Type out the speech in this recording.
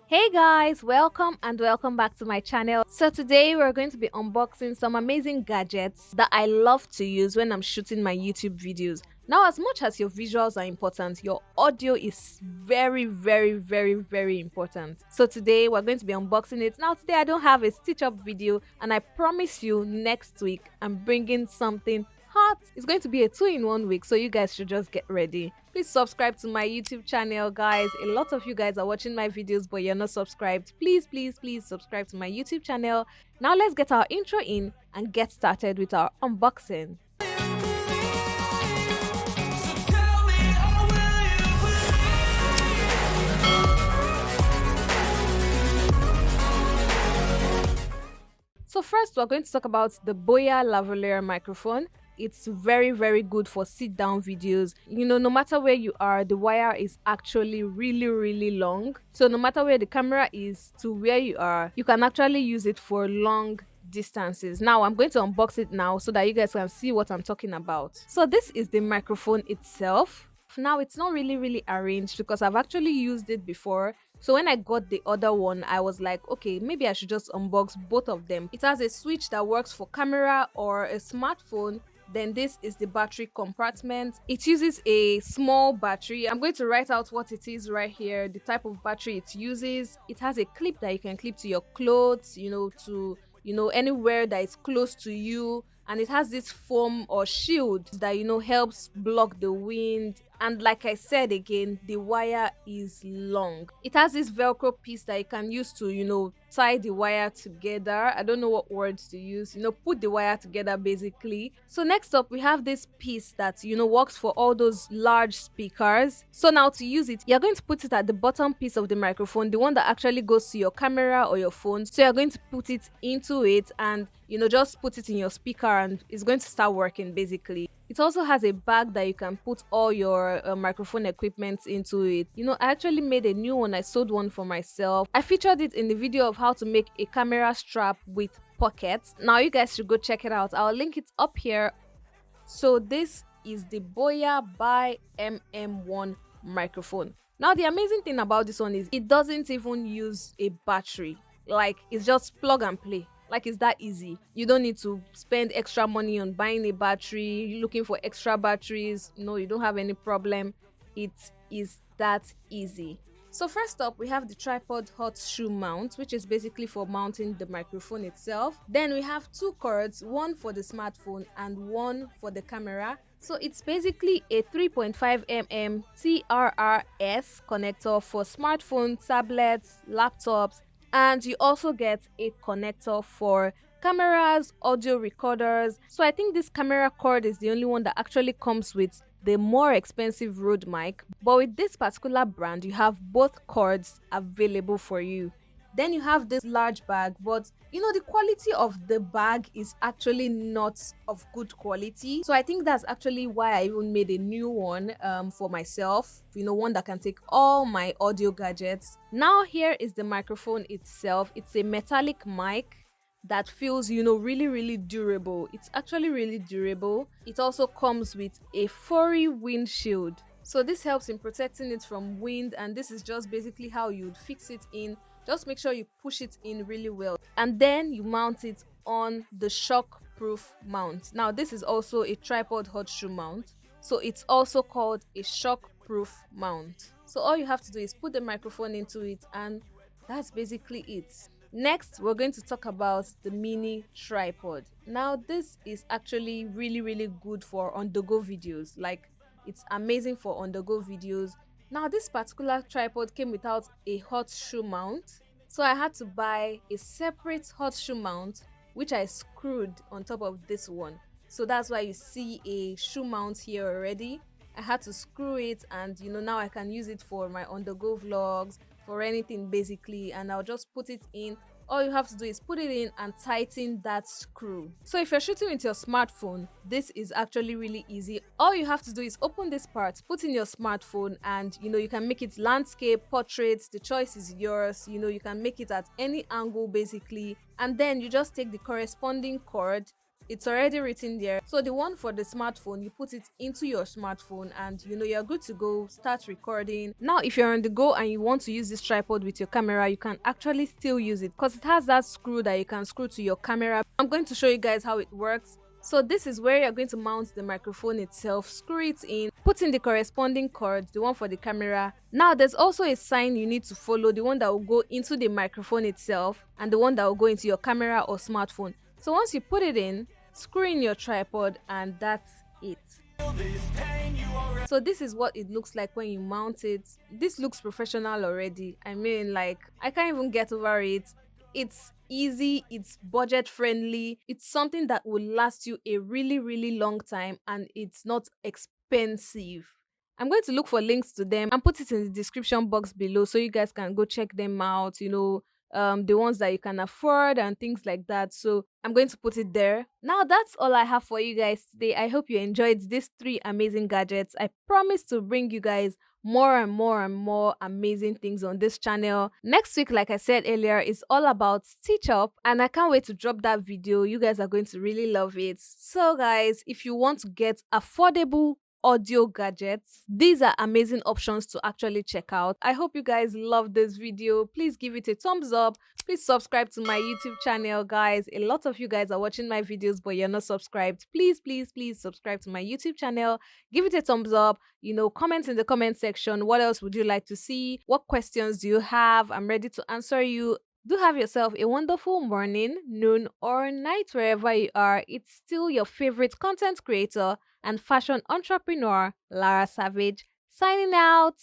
Hey guys, welcome and welcome back to my channel. So today we're going to be unboxing some amazing gadgets that I love to use when I'm shooting my YouTube videos. Now, as much as your visuals are important, your audio is very important. So today we're going to be unboxing it. Now today I don't have a stitch up video, and I promise you next week I'm bringing something hot. It's going to be a 2-in-1 week, so you guys should just get ready. Please subscribe to my YouTube channel, guys. A lot of you guys are watching my videos but you're not subscribed. Please subscribe to my YouTube channel. Now let's get our intro in and get started with our unboxing. So first, we're going to talk about the Boya Lavalier Microphone. It's very good for sit down videos. You know, no matter where you are, the wire is actually really long. So no matter where the camera is to where you are, you can actually use it for long distances. Now I'm going to unbox it now so that you guys can see what I'm talking about. So this is the microphone itself. Now it's not really arranged because I've actually used it before. So when I got the other one, I was like, okay, maybe I should just unbox both of them. It has a switch that works for camera or a smartphone. Then this is the battery compartment. It uses a small battery. I'm going to write out what it is right here, the type of battery it uses. It has a clip that you can clip to your clothes, to anywhere that is close to you. And it has this foam or shield that helps block the wind. And like I said again, the wire is long. It has this velcro piece that you can use to tie the wire together. I don't know what words to use, put the wire together basically. So next up we have this piece that works for all those large speakers. So now to use it, you're going to put it at the bottom piece of the microphone, the one that actually goes to your camera or your phone. So you're going to put it into it and just put it in your speaker and it's going to start working basically. It also has a bag that you can put all your microphone equipment into it. I actually made a new one. I sold one for myself. I featured it in the video of how to make a camera strap with pockets. Now you guys should go check it out. I'll link it up here. So this is the Boya By-M1 microphone. Now the amazing thing about this one is it doesn't even use a battery. Like, it's just plug and play. Like, it's that easy. You don't need to spend extra money on buying a battery, looking for extra batteries. No, you don't have any problem. It is that easy. So first up, we have the tripod hot shoe mount, which is basically for mounting the microphone itself. Then we have two cords, one for the smartphone and one for the camera. So it's basically a 3.5mm TRRS connector for smartphones, tablets, laptops, and you also get a connector for cameras, audio recorders. So I think this camera cord is the only one that actually comes with the more expensive Rode mic, but with this particular brand you have both cords available for you. Then you have this large bag, but the quality of the bag is actually not of good quality. So I think that's actually why I even made a new one for myself, one that can take all my audio gadgets. Now here is the microphone itself. It's a metallic mic that feels really durable. It's actually really durable. It also comes with a furry windshield, so this helps in protecting it from wind, and this is just basically how you'd fix it in. Just make sure you push it in really well and then you mount it on the shock proof mount. Now this is also a tripod hot shoe mount, so it's also called a shock proof mount. So all you have to do is put the microphone into it and that's basically it. Next, we're going to talk about the mini tripod. Now this is actually really good for on-the-go videos. Like, it's amazing for on-the-go videos. Now this particular tripod came without a hot shoe mount, so I had to buy a separate hot shoe mount which I screwed on top of this one. So that's why you see a shoe mount here already. I had to screw it and now I can use it for my on-the-go vlogs, for anything basically, and I'll just put it in. All you have to do is put it in and tighten that screw. So if you're shooting with your smartphone, this is actually really easy. All you have to do is open this part, put in your smartphone, and you can make it landscape, portraits, the choice is yours. You can make it at any angle basically, and then you just take the corresponding cord, it's already written there. So the one for the smartphone, you put it into your smartphone and you're good to go, start recording. Now if you're on the go and you want to use this tripod with your camera, you can actually still use it because it has that screw that you can screw to your camera. I'm going to show you guys how it works. So this is where you're going to mount the microphone itself, screw it in, put in the corresponding cord, the one for the camera. Now there's also a sign you need to follow, the one that will go into the microphone itself and the one that will go into your camera or smartphone. So once you put it in, screw in your tripod and that's it. So this is what it looks like when you mount it. This looks professional already. I mean, like, I can't even get over it. It's easy, it's budget friendly, it's something that will last you a really, really long time, and it's not expensive. I'm going to look for links to them and put it in the description box below so you guys can go check them out, the ones that you can afford and things like that. So I'm going to put it there. Now that's all I have for you guys today. I hope you enjoyed these three amazing gadgets. I promise to bring you guys more and more and more amazing things on this channel. Next week, like I said earlier, is all about Stitch Up, and I can't wait to drop that video. You guys are going to really love it. So guys, if you want to get affordable audio gadgets, these are amazing options to actually check out. I hope you guys love this video. Please give it a thumbs up. Please subscribe to my YouTube channel, guys. A lot of you guys are watching my videos but you're not subscribed. Please, please, please subscribe to my YouTube channel. Give it a thumbs up. Comment in the comment section. What else would you like to see? What questions do you have? I'm ready to answer you. Do have yourself a wonderful morning, noon, or night wherever you are. It's still your favorite content creator and fashion entrepreneur, Lara Savage, signing out.